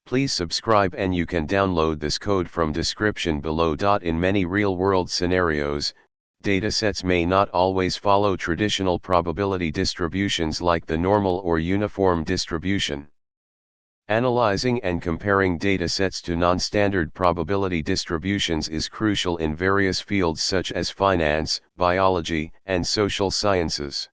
Please subscribe, and you can download this code from description below. In many real-world scenarios, datasets may not always follow traditional probability distributions like the normal or uniform distribution. Analyzing and comparing datasets to non-standard probability distributions is crucial in various fields such as finance, biology, and social sciences.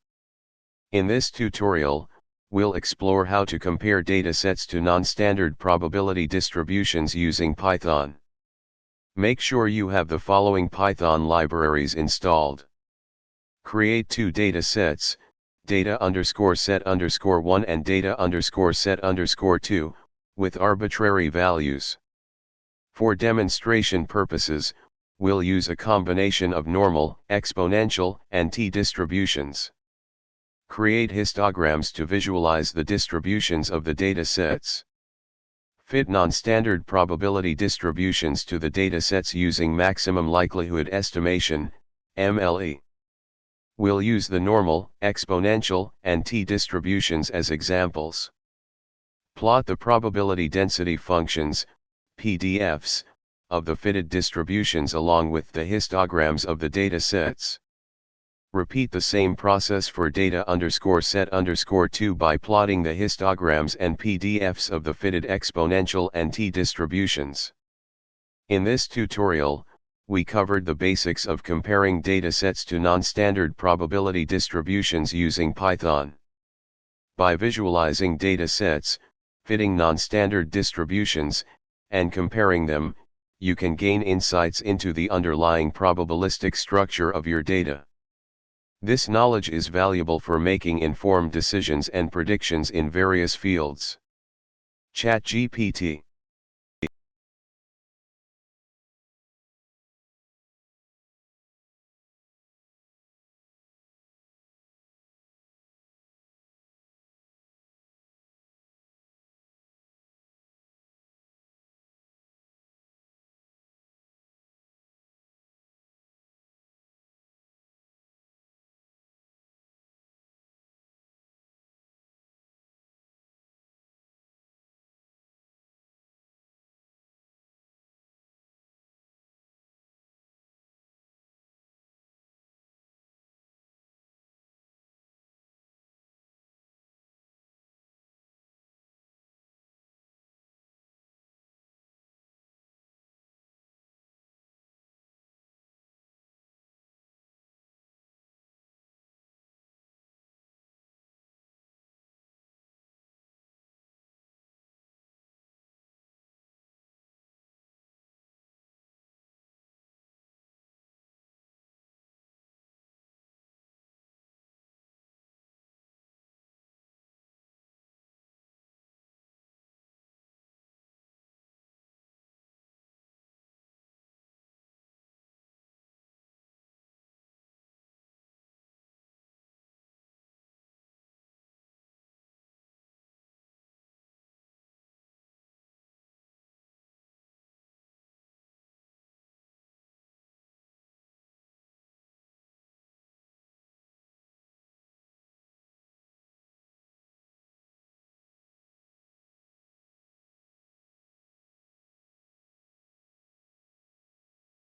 In this tutorial, we'll explore how to compare datasets to non-standard probability distributions using Python. Make sure you have the following Python libraries installed. Create two datasets, data_set_1 and data_set_2, with arbitrary values. For demonstration purposes, we'll use a combination of normal, exponential, and t-distributions. Create histograms to visualize the distributions of the datasets. Fit non-standard probability distributions to the datasets using maximum likelihood estimation, MLE. We'll use the normal, exponential, and t-distributions as examples. Plot the probability density functions, PDFs, of the fitted distributions along with the histograms of the datasets. Repeat the same process for data_set_2 by plotting the histograms and PDFs of the fitted exponential and t-distributions. In this tutorial, we covered the basics of comparing datasets to non-standard probability distributions using Python. By visualizing datasets, fitting non-standard distributions, and comparing them, you can gain insights into the underlying probabilistic structure of your data. This knowledge is valuable for making informed decisions and predictions in various fields. ChatGPT.